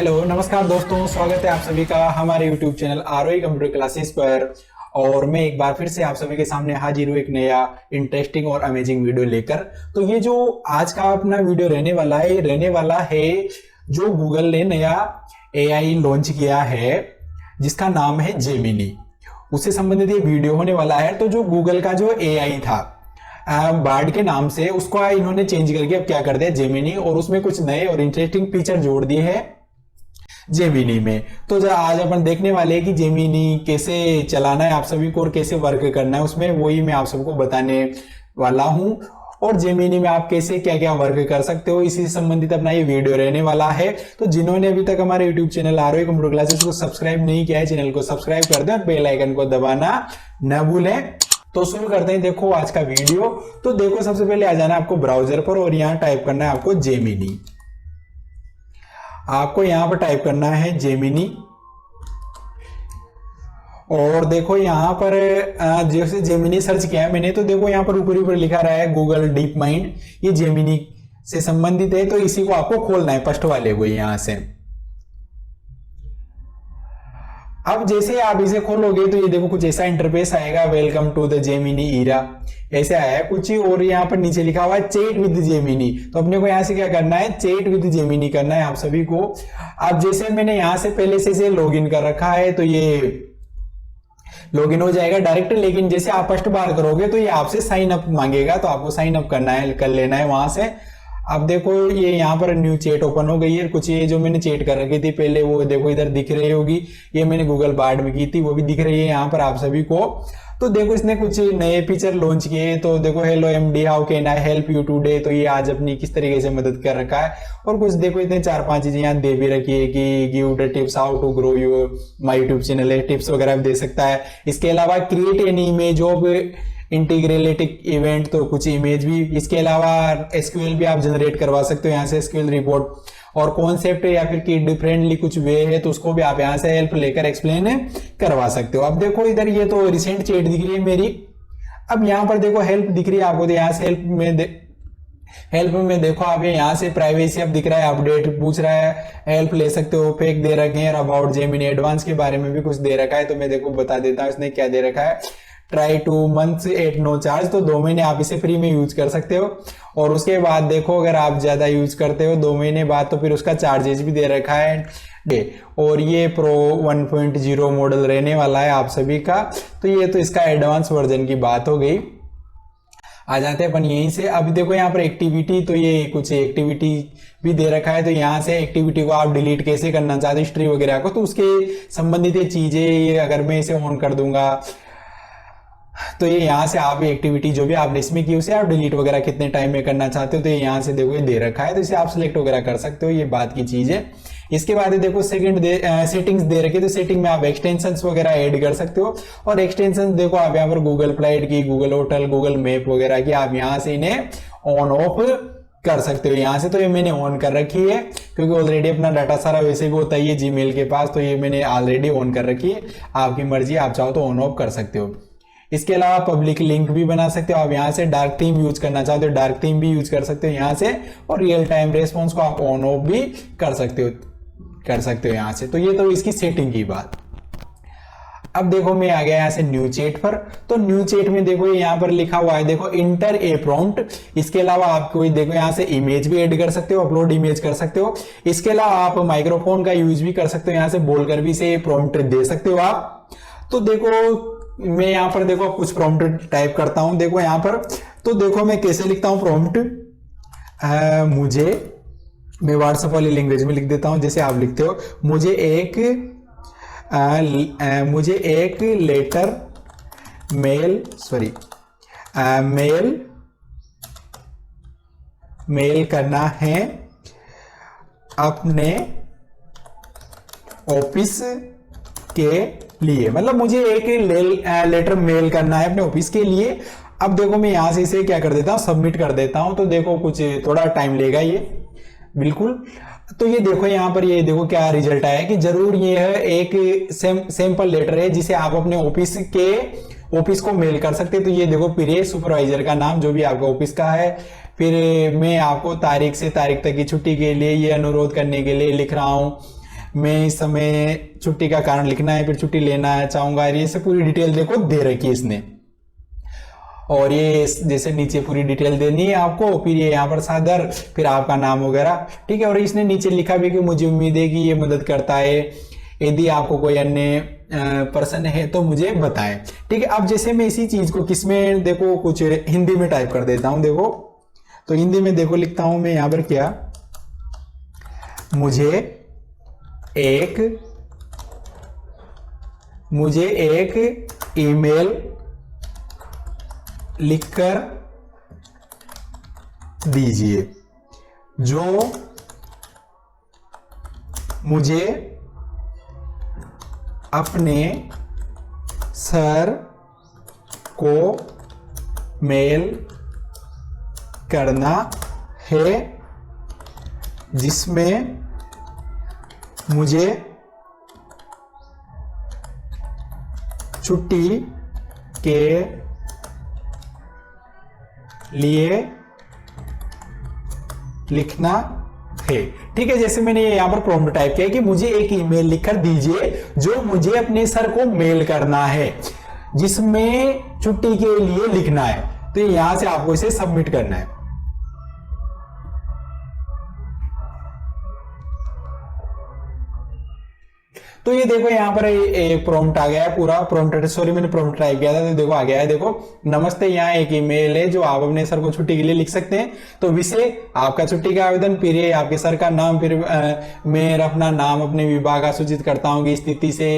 Hello नमस्कार दोस्तों, स्वागत है आप सभी का हमारे YouTube channel ROE computer classes पर। और मैं एक बार फिर से आप सभी के सामने हाजिर हूँ एक नया इंटरेस्टिंग और अमेजिंग वीडियो लेकर। तो ये जो आज का अपना वीडियो रहने वाला है जो गूगल ने नया AI लॉन्च किया है जिसका नाम है जेमिनी, उससे संबंधित ये वीडियो होने वाला है। तो जो गूगल का जो AI था बार्ड के नाम से, उसको इन्होंने चेंज करके अब क्या कर दिया जेमिनी, और उसमें कुछ नए और इंटरेस्टिंग फीचर जोड़ दिए हैं जेमिनी में। तो आज अपन देखने वाले हैं कि जेमिनी कैसे चलाना है आप सभी को और कैसे वर्क करना है उसमें, वही मैं आप सबको बताने वाला हूं। और जेमिनी में आप कैसे क्या क्या वर्क कर सकते हो, इसी से संबंधित अपना ये वीडियो रहने वाला है। तो जिन्होंने अभी तक हमारे YouTube channel ROE computer classes को सब्सक्राइब नहीं किया है, चैनल को सब्सक्राइब कर दें और बेल आइकन को दबाना न भूलें। तो शुरू करते हैं देखो आज का वीडियो। तो देखो सबसे पहले आ जाना है आपको ब्राउजर पर और यहाँ टाइप करना है आपको जेमिनी। आपको यहां पर टाइप करना है जेमिनी और देखो यहां पर जैसे जेमिनी सर्च किया है मैंने, तो देखो यहां पर ऊपर लिखा रहा है गूगल डीप माइंड, ये जेमिनी से संबंधित है। तो इसी को आपको खोलना है, फर्स्ट वाले को यहां से। अब जैसे आप इसे खोलोगे तो ये देखो कुछ ऐसा इंटरफेस आएगा, welcome to the Gemini era, ऐसे आया है कुछ। और यहाँ पर नीचे लिखा हुआ है चैट विद जेमिनी। तो अपने को यहाँ से क्या करना है, चैट विद जेमिनी करना है आप सभी को। अब जैसे मैंने यहाँ से पहले से लॉगिन कर रखा है तो ये लॉगिन हो जाएगा डायरेक्ट, लेकिन जैसे आप फर्स्ट बार करोगे तो ये आपसे साइन अप मांगेगा, तो आपको साइन अप करना है, कर लेना है वहां से। अब देखो ये यहाँ पर न्यू चैट ओपन हो गई है। कुछ ये जो मैंने चैट कर रखी थी पहले वो देखो इधर दिख रही होगी, ये मैंने गूगल बार्ड में की थी, वो भी दिख रही है यहाँ पर आप सभी को। तो देखो इसने कुछ नए फीचर लॉन्च किए। तो देखो hello MD, how can I help you today, तो ये आज अपनी किस तरीके से मदद कर रखा है। और कुछ देखो इतने 4-5 चीजें यहाँ दे भी रखी है कि give the tips how to grow your my YouTube channel है, टिप्स वगैरह भी दे सकता है। इसके अलावा क्रिएट एन इमेज ऑफ इंटीग्रेलेटिक इवेंट, तो कुछ इमेज भी। इसके अलावा एसक्यूएल भी आप जनरेट करवा सकते हो यहाँ से, एसक्यूएल रिपोर्ट। और कॉन्सेप्ट या फिर किड फ्रेंडली कुछ वे है तो उसको भी आप यहाँ से हेल्प लेकर एक्सप्लेन करवा सकते हो। अब देखो इधर ये तो रिसेंट चैट दिख रही है मेरी। अब यहाँ पर देखो हेल्प दिख रही है आपको, तो यहाँ से हेल्प में देखो आप यहाँ से प्राइवेसी अब दिख रहा है, अपडेट पूछ रहा है, हेल्प ले सकते हो, फेक दे रखे हैं, अबाउट जेमिनी एडवांस के बारे में भी कुछ दे रखा है। तो मैं देखो बता देता हूँ इसने क्या दे रखा है, try 2 months at no charge, तो 2 महीने आप इसे फ्री में यूज कर सकते हो। और उसके बाद देखो अगर आप ज्यादा यूज करते हो 2 महीने बाद तो फिर उसका चार्जेस भी दे रखा है। और ये प्रो 1.0 मॉडल रहने वाला है आप सभी का। तो ये तो इसका एडवांस वर्जन की बात हो गई। आ जाते हैं अपन यहीं से। अभी देखो यहाँ पर एक्टिविटी, तो ये कुछ एक्टिविटी भी दे रखा है। तो यहाँ से एक्टिविटी को आप डिलीट कैसे करना चाहते हो, हिस्ट्री वगैरह को, तो उसके संबंधित ये चीजें अगर मैं इसे ऑन कर दूंगा तो ये यहाँ से आप एक्टिविटी जो भी आपने इसमें की उसे आप डिलीट वगैरह कितने टाइम में करना चाहते हो तो ये यहाँ से देखो ये दे रखा है, तो इसे आप सिलेक्ट वगैरह कर सकते हो, ये बात की चीज है। इसके बाद देखो सेटिंग्स दे रखी है, तो सेटिंग में आप एक्सटेंशंस वगैरह ऐड कर सकते हो। और एक्सटेंशंस देखो आप यहाँ पर गूगल फ्लाइट की, गूगल होटल, गूगल मैप वगैरह की, आप यहाँ से इन्हें ऑन ऑफ कर सकते हो यहाँ से। तो ये मैंने ऑन कर रखी है क्योंकि ऑलरेडी अपना डाटा सारा वैसे भी होता ही है जीमेल के पास, तो ये मैंने ऑलरेडी ऑन कर रखी है। आपकी मर्जी, आप चाहो तो ऑन ऑफ कर सकते हो। इसके अलावा पब्लिक लिंक भी बना सकते हो आप यहाँ से। डार्क थीम यूज करना चाहते हो डार्क थीम भी यूज कर सकते हो यहाँ से। और रियल टाइम रेस्पॉन्स को आप ऑन ऑफ भी कर सकते हो यहाँ से। तो ये तो इसकी सेटिंग की बात। अब देखो मैं आ गया यहाँ से न्यू चैट पर। तो न्यू चैट में देखो यहाँ पर लिखा हुआ है देखो इंटर ए प्रॉम्प्ट। इसके अलावा आप कोई देखो यहाँ से इमेज भी ऐड कर सकते हो, अपलोड इमेज कर सकते हो। इसके अलावा आप माइक्रोफोन का यूज भी कर सकते हो, यहाँ से बोलकर भी से प्रॉम्प्ट दे सकते हो आप। तो देखो मैं यहाँ पर देखो कुछ प्रॉम्प्ट टाइप करता हूं, देखो यहाँ पर। तो देखो मैं कैसे लिखता हूं प्रॉम्प्ट, मैं व्हाट्सएप वाली लैंग्वेज में लिख देता हूं जैसे आप लिखते हो। मुझे एक लेटर मेल करना है अपने ऑफिस के लिए, मतलब मुझे एक लेटर मेल करना है अपने ऑफिस के लिए। अब देखो मैं यहां से इसे क्या कर देता हूं, सबमिट कर देता हूं। तो देखो कुछ थोड़ा टाइम लेगा ये बिल्कुल। तो ये देखो यहाँ पर ये देखो क्या रिजल्ट आया कि जरूर ये है एक सैंपल लेटर है जिसे आप अपने ऑफिस को मेल कर सकते हैं। तो ये देखो प्रिय सुपरवाइजर का नाम जो भी आपका ऑफिस का है, फिर मैं आपको तारीख से तारीख तक की छुट्टी के लिए ये अनुरोध करने के लिए लिख रहा हूँ मैं इस समय छुट्टी का कारण लिखना है, फिर छुट्टी लेना चाहूंगा, ये से पूरी डिटेल देखो दे रखी है इसने। और ये जैसे नीचे पूरी डिटेल देनी है आपको, फिर ये यहाँ पर सादर, फिर आपका नाम वगैरह, ठीक है। और इसने नीचे लिखा भी कि मुझे उम्मीद है कि ये मदद करता है, यदि आपको कोई अन्य प्रश्न है तो मुझे बताएं, ठीक है। अब जैसे मैं इसी चीज को किसमें देखो कुछ हिंदी में टाइप कर देता हूं, देखो तो हिंदी में देखो लिखता हूं मैं यहां पर क्या, मुझे एक ईमेल लिखकर दीजिए जो मुझे अपने सर को मेल करना है, जिसमें मुझे छुट्टी के लिए लिखना है, ठीक है। जैसे मैंने यहां पर प्रॉम्प्ट टाइप किया कि मुझे एक ईमेल लिखकर दीजिए जो मुझे अपने सर को मेल करना है, जिसमें छुट्टी के लिए लिखना है, तो यहां से आपको इसे सबमिट करना है। तो ये देखो यहाँ पर एक प्रॉम्प्ट आ गया है, पूरा प्रॉम्प्ट, सॉरी मैंने प्रॉम्प्ट टाइप किया था तो देखो आ गया है, देखो नमस्ते, यहाँ एक ईमेल है जो आप अपने सर को छुट्टी के लिए लिख सकते हैं। तो विषय आपका छुट्टी का आवेदन, फिर ये आपके सर का नाम, फिर मैं अपना नाम अपने विभाग का सूचित करता हूँ कि स्थिति से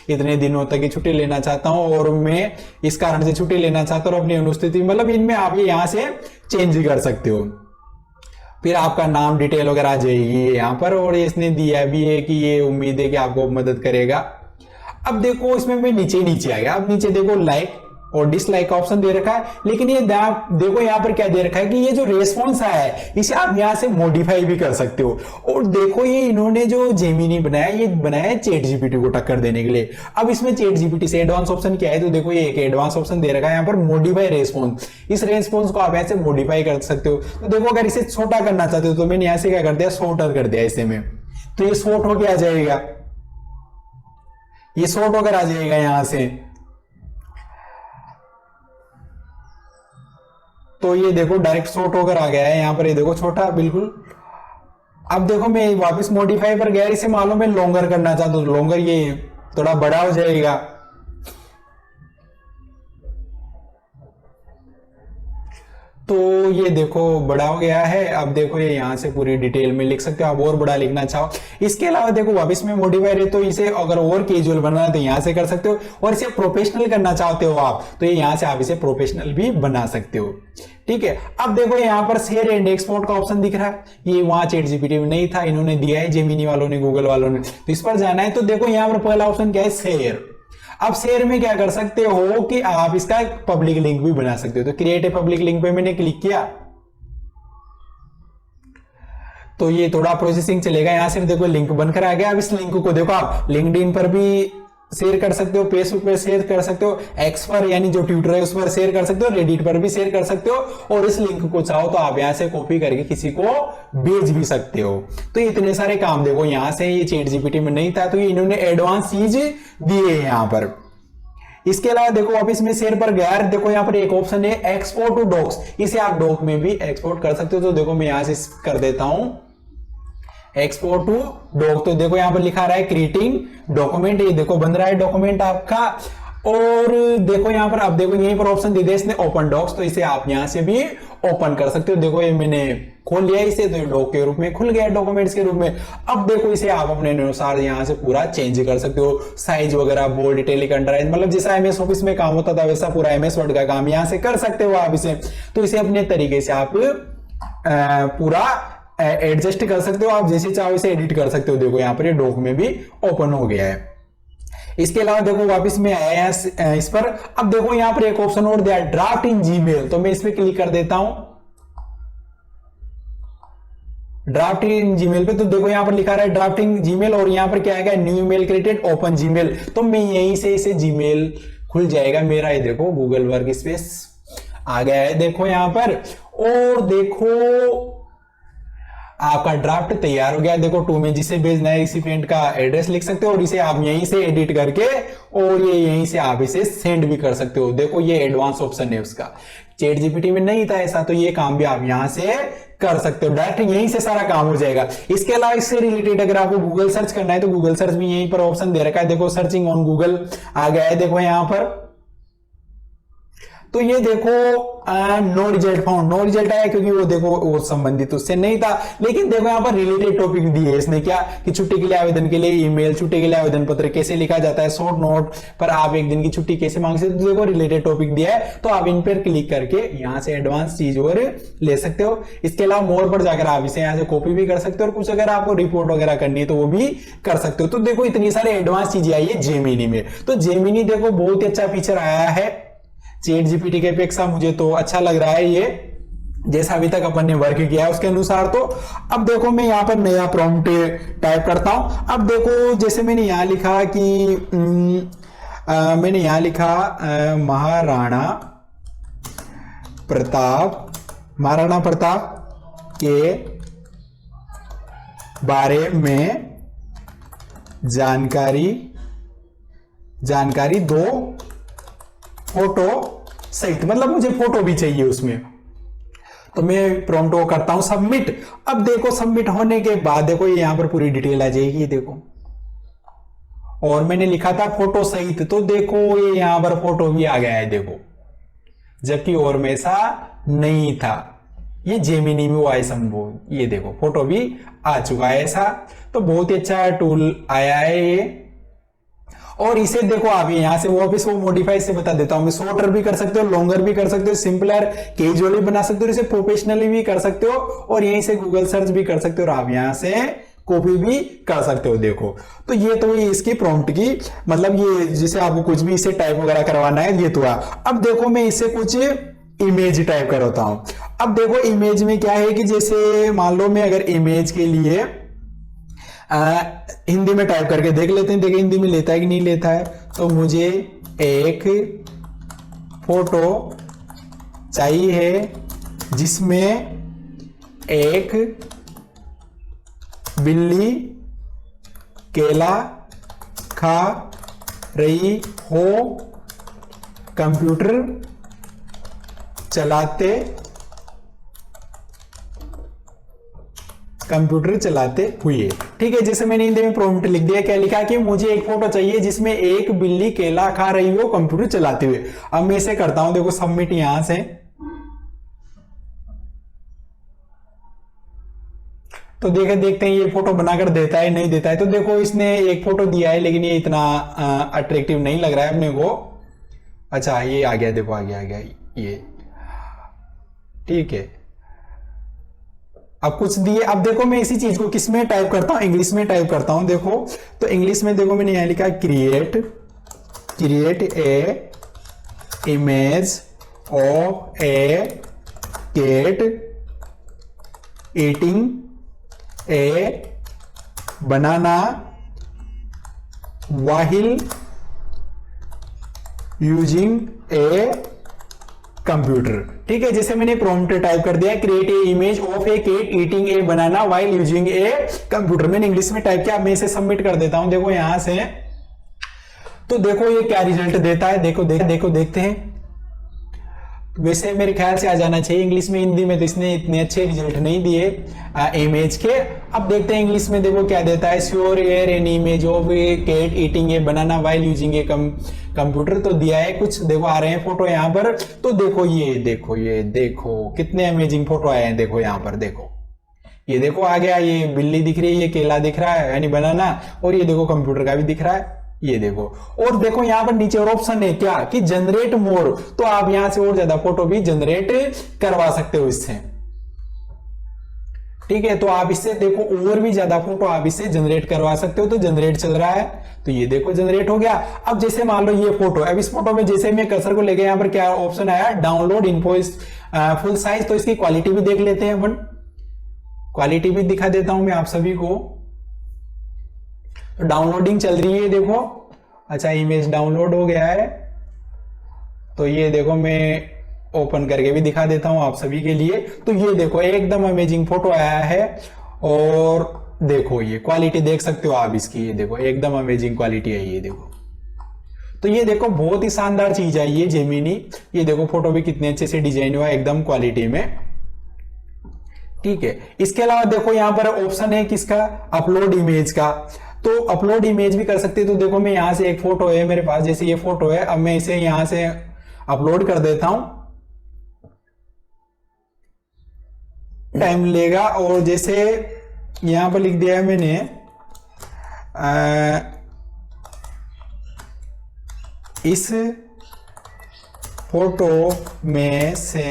इतने दिनों तक की छुट्टी लेना चाहता हूँ और मैं इस कारण से छुट्टी लेना चाहता हूँ, अपनी अनुस्थिति, मतलब इनमें आप ये यहाँ से चेंज कर सकते हो। फिर आपका नाम डिटेल वगैरह आ जाएगी यहाँ पर, और इसने दिया भी है कि ये उम्मीद है कि आपको मदद करेगा। अब देखो इसमें मैं नीचे आ गया, अब नीचे देखो लाइक और डिसलाइक का ऑप्शन दे रखा है, लेकिन ये देखो यहाँ पर क्या दे रखा है कि ये जो रेस्पॉन्स आया है इसे आप यहाँ से मॉडिफाई भी कर सकते हो। और देखो ये इन्होंने जो जेमिनी बनाया, ये बनाया है चैट जीपीटी को टक्कर देने के लिए। अब इसमें चैट जीपीटी से एडवांस ऑप्शन क्या है, तो देखो ये एक एडवांस ऑप्शन दे रखा है यहाँ पर, मॉडिफाई रेस्पॉन्स। इस रेस्पॉन्स को आप ऐसे मॉडिफाई कर सकते हो। तो देखो अगर इसे छोटा करना चाहते हो तो मैंने यहाँ से क्या कर दिया, शॉर्टर कर दिया इसे में, तो ये शॉर्ट होकर आ जाएगा, ये शॉर्ट होकर आ जाएगा यहां से। तो ये देखो डायरेक्ट शॉर्ट होकर आ गया है यहाँ पर, ये देखो छोटा बिल्कुल। अब देखो मैं वापस मॉडिफाई पर गया, इसे मालूम है लॉन्गर करना चाहता हूं, लॉन्गर ये थोड़ा बड़ा हो जाएगा। तो ये देखो बड़ा हो गया है। अब देखो ये यहाँ से पूरी डिटेल में लिख सकते हो, आप और बड़ा लिखना चाहो। इसके अलावा देखो वापस में मॉडिफायर है, तो इसे अगर और कैजुअल बनना है तो यहाँ से कर सकते हो, और इसे प्रोफेशनल करना चाहते हो आप तो ये यहाँ से आप इसे प्रोफेशनल भी बना सकते हो, ठीक है। अब देखो यहाँ पर शेयर एंड एक्सपोर्ट का ऑप्शन दिख रहा है, ये वहां चैट जीपीटी में नहीं था, इन्होंने दिया है जेमिनी वालों ने, गूगल वालों ने। तो इस पर जाना है, तो देखो यहाँ पर पहला ऑप्शन क्या है, शेयर। अब शेयर में क्या कर सकते हो कि आप इसका एक पब्लिक लिंक भी बना सकते हो। तो क्रिएट ए पब्लिक लिंक पे मैंने क्लिक किया, तो ये थोड़ा प्रोसेसिंग चलेगा। यहां से देखो लिंक बनकर आ गया। अब इस लिंक को देखो आप लिंक्डइन पर भी शेयर कर सकते हो, फेसबुक पर शेयर कर सकते हो, एक्स पर यानी जो ट्विटर है उस पर शेयर कर सकते हो, रेडिट पर भी शेयर कर सकते हो, और इस लिंक को चाहो तो आप यहां से कॉपी करके किसी को भेज भी सकते हो। तो इतने सारे काम देखो यहां से, ये चैट जीपीटी में नहीं था तो ये इन्होंने एडवांस चीज दिए हैं यहां पर। इसके अलावा देखो वापस में शेयर पर गया, देखो यहाँ पर एक ऑप्शन है एक्सपोर्ट टू डॉक्स, इसे आप डॉक में भी एक्सपोर्ट कर सकते हो। तो देखो मैं यहां से कर देता हूं एक्सपोर्ट टू डॉक। तो देखो यहां पर लिखा रहा है क्रिएटिंग डॉक्यूमेंट, ये देखो बन रहा है डॉक्यूमेंट आपका। और देखो यहां पर, अब देखो यहीं पर ऑप्शन दे दिया इसने ओपन डॉक्स, तो इसे आप यहां से भी ओपन कर सकते हो। देखो ये मैंने खोल लिया इसे, तो डॉक के रूप में खुल गया, डॉक्यूमेंट्स के रूप में। अब देखो इसे आप अपने अनुसार यहां से पूरा चेंज कर सकते हो, साइज वगैरह, बोल्ड, इटैलिक, अंडरलाइन, मतलब जैसा एमएस ऑफिस में काम होता था वैसा पूरा एमएस वर्ड का काम यहां से कर सकते हो आप इसे। तो इसे अपने तरीके से आप पूरा एडजस्ट कर सकते हो, आप जैसे चाहो इसे एडिट कर सकते हो। देखो यहाँ पर ये डॉक में भी ओपन हो गया है। इसके अलावा देखो वापस में आया है इस पर। अब देखो यहाँ पर एक ऑप्शन और दिया है ड्राफ्ट इन जीमेल, तो मैं इस पर क्लिक कर देता हूं ड्राफ्ट इन जीमेल पे। तो देखो यहाँ पर लिखा रहा है ड्राफ्टिंग जीमेल, और यहाँ पर क्या आएगा, new email created open Gmail. तो मैं यहीं से इसे जीमेल खुल जाएगा मेरा, ये देखो गूगल वर्क स्पेस आ गया है देखो यहाँ पर। और देखो आपका ड्राफ्ट तैयार हो गया। देखो 2 में जिसे भेजना है रिसिपिएंट का एड्रेस लिख सकते हो और इसे आप यहीं से एडिट करके और ये यहीं से आप इसे सेंड भी कर सकते हो। देखो ये एडवांस ऑप्शन है उसका, चैट जीपीटी में नहीं था ऐसा, तो ये काम भी आप यहां से कर सकते हो, डायरेक्ट यहीं से सारा काम हो जाएगा। इसके अलावा इससे रिलेटेड अगर आपको गूगल सर्च करना है तो गूगल सर्च भी यहीं पर ऑप्शन दे रखा है। देखो सर्चिंग ऑन गूगल आ गया है, देखो यहां पर। तो ये देखो no result found, no result आया क्योंकि वो देखो वो संबंधित उससे नहीं था। लेकिन देखो यहाँ पर रिलेटेड टॉपिक दी है इसने, क्या कि छुट्टी के लिए आवेदन के लिए ईमेल, छुट्टी के लिए आवेदन पत्र कैसे लिखा जाता है, शॉर्ट नोट पर आप 1 दिन की छुट्टी कैसे मांग सकते हो। देखो रिलेटेड टॉपिक दिया है, तो आप इन पर क्लिक करके यहाँ से एडवांस चीज और ले सकते हो। इसके अलावा मोर पर जाकर आप इसे यहाँ से कॉपी भी कर सकते हो और कुछ अगर आपको रिपोर्ट वगैरह करनी है तो वो भी कर सकते हो। तो देखो इतनी सारे एडवांस चीजें आई है जेमिनी में। तो जेमिनी देखो बहुत ही अच्छा फीचर आया है चैट जीपीटी के अपेक्षा, मुझे तो अच्छा लग रहा है ये, जैसा अभी तक अपन ने वर्क किया है उसके अनुसार। तो अब देखो मैं यहाँ पर नया प्रॉम्प्ट टाइप करता हूं। अब देखो जैसे मैंने यहाँ लिखा कि मैंने यहाँ लिखा महाराणा प्रताप के बारे में जानकारी दो फोटो सहित, मतलब मुझे फोटो भी चाहिए उसमें। तो मैं प्रॉम्प्ट को करता हूं सबमिट। अब देखो सबमिट होने के बाद देखो यहां पर पूरी डिटेल आ जाएगी, देखो और मैंने लिखा था फोटो सहित, तो देखो ये यहां पर फोटो भी आ गया है देखो, जबकि और में ऐसा नहीं था। ये जेमिनी में हुआ है संभव, ये देखो फोटो भी आ चुका है ऐसा। तो बहुत ही अच्छा टूल आया है ये। और इसे देखो आप यहां से वापस वो मॉडिफाई से बता देता हूं मैं, शॉर्टर भी कर सकते हो, लॉन्गर भी कर सकते हो, सिंपलर कैजुअली बना सकते हो, इसे प्रोफेशनली भी कर सकते हो और यहीं से गूगल सर्च भी कर सकते हो और आप यहां से कॉपी भी कर सकते हो। देखो तो ये तो ये इसकी प्रॉम्प्ट की, मतलब ये जिसे आपको कुछ भी इसे टाइप वगैरह करवाना है ये तो है। अब देखो मैं इसे कुछ इमेज टाइप करवाता हूं। अब देखो इमेज में क्या है कि जैसे मान लो मैं अगर इमेज के लिए हिंदी में टाइप करके देख लेते हैं, देखिए हिंदी में लेता है कि नहीं लेता है। तो मुझे एक फोटो चाहिए जिसमें एक बिल्ली केला खा रही हो, कंप्यूटर चलाते हुए। ठीक है, जैसे मैंने हिंदी में प्रॉम्प्ट लिख दिया, क्या लिखा कि मुझे एक फोटो चाहिए जिसमें एक बिल्ली केला खा रही हो कंप्यूटर चलाते हुए। अब मैं इसे करता हूं, देखो सबमिट यहां से। तो देखते हैं ये फोटो बनाकर देता है नहीं देता है। तो देखो इसने एक फोटो दिया है लेकिन ये इतना अट्रैक्टिव नहीं लग रहा है अपने को। अच्छा ये आ गया, देखो आ गया ये, ठीक है। अब कुछ दिए, अब देखो मैं इसी चीज को किस में टाइप करता हूं, इंग्लिश में टाइप करता हूं। देखो तो इंग्लिश में देखो मैंने यहां लिखा create A image of A cat eating A banana while using A computer. ठीक है, जैसे मैंने प्रॉम्प्ट टाइप कर दिया क्रिएट ए image of A cat eating A banana while using ए कंप्यूटर, मैंने इंग्लिश में टाइप किया। मैं इसे सबमिट कर देता हूं, देखो यहां से। तो देखो ये क्या रिजल्ट देता है, देखते हैं। वैसे मेरे ख्याल से आ जाना चाहिए इंग्लिश में, हिंदी में तो इसने इतने अच्छे रिजल्ट नहीं दिए इमेज के। अब देखते हैं इंग्लिश में देखो क्या देता है। Sure here an image of A cat eating A banana while using A computer, तो दिया है कुछ, देखो आ रहे हैं फोटो यहाँ पर। तो देखो ये देखो कितने अमेजिंग फोटो आए हैं। देखो यहाँ पर देखो, ये देखो आ गया, ये बिल्ली दिख रही है, ये केला दिख रहा है यानी बनाना, और ये देखो कंप्यूटर का भी दिख रहा है, ये देखो। और देखो यहाँ पर नीचे और ऑप्शन है क्या कि जनरेट मोर, तो आप यहां से और ज्यादा फोटो भी जनरेट करवा सकते हो इससे। ठीक है, तो आप इससे देखो और भी ज्यादा फोटो आप इससे जनरेट करवा सकते हो। तो जनरेट चल रहा है, तो ये देखो जनरेट हो गया। अब जैसे मान लो ये फोटो, अब इस फोटो में जैसे मैं कर्सर को लेके यहाँ पर क्या ऑप्शन आया, डाउनलोड इन्फो फुल साइज। तो इसकी क्वालिटी भी देख लेते हैं अपन, क्वालिटी भी दिखा देता हूं मैं आप सभी को। तो डाउनलोडिंग चल रही है देखो। अच्छा इमेज डाउनलोड हो गया है, तो ये देखो मैं ओपन करके भी दिखा देता हूं आप सभी के लिए। तो ये देखो एकदम अमेजिंग फोटो आया है और देखो ये क्वालिटी देख सकते हो आप इसकी, ये देखो एकदम अमेजिंग क्वालिटी है ये देखो। तो ये देखो बहुत ही शानदार चीज है ये जेमिनी। ये देखो फोटो भी कितने अच्छे से डिजाइन हुआ है एकदम क्वालिटी में, ठीक है। इसके अलावा देखो यहाँ पर ऑप्शन है किसका, अपलोड इमेज का। तो अपलोड इमेज भी कर सकते हैं। तो देखो मैं यहां से एक फोटो है मेरे पास, जैसे ये फोटो है, अब मैं इसे यहां से अपलोड कर देता हूं, टाइम लेगा। और जैसे यहां पर लिख दिया है मैंने इस फोटो में से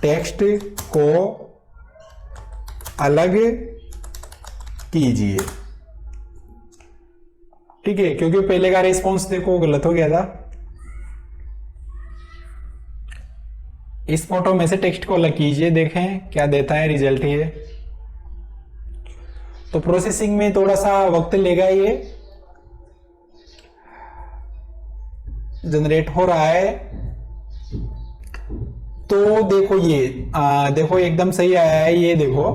टेक्स्ट को अलग कीजिए, ठीक है, क्योंकि पहले का रिस्पॉन्स देखो गलत हो गया था। इस फोटो में से टेक्स्ट को अलग कीजिए, देखें क्या देता है रिजल्ट ये। तो प्रोसेसिंग में थोड़ा सा वक्त लेगा, ये जनरेट हो रहा है। तो देखो ये देखो एकदम सही आया है ये देखो।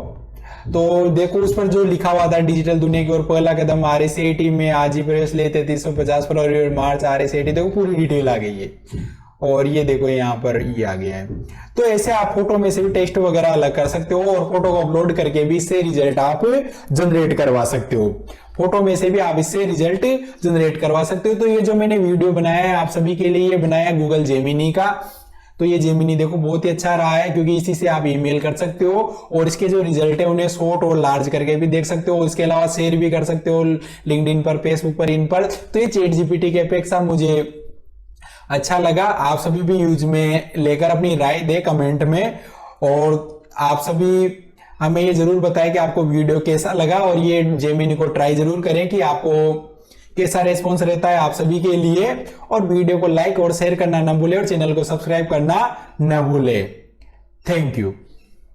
तो देखो उस पर जो लिखा हुआ था डिजिटल दुनिया की ओर पहला कदम RSAT में आज ही प्रवेश ले 3350 फरवरी और मार्च RSAT, देखो पूरी डिटेल आ गई है। और ये देखो यहाँ पर ये आ गया है। तो ऐसे आप फोटो में से भी टेक्स्ट वगैरह अलग कर सकते हो और फोटो को अपलोड करके भी इससे रिजल्ट आप जनरेट करवा सकते हो। फोटो में से भी आप इससे रिजल्ट जनरेट करवा सकते हो। तो ये जो मैंने वीडियो बनाया है आप सभी के लिए, ये बनाया गूगल जेमिनी का। तो ये जेमिनी देखो बहुत ही अच्छा रहा है, क्योंकि इसी से आप ईमेल कर सकते हो और इसके जो रिजल्ट है उन्हें शॉर्ट और लार्ज करके भी देख सकते हो। इसके अलावा शेयर भी कर सकते हो लिंक्डइन पर, फेसबुक पर, इन पर। तो ये चैट जीपीटी की अपेक्षा मुझे अच्छा लगा। आप सभी भी यूज में लेकर अपनी राय दे कमेंट में, और आप सभी हमें ये जरूर बताएं कि आपको वीडियो कैसा लगा, और ये जेमिनी को ट्राई जरूर करें कि आपको कैसा रेस्पॉन्स रहता है आप सभी के लिए। और वीडियो को लाइक और शेयर करना ना भूले और चैनल को सब्सक्राइब करना ना भूले। Thank you.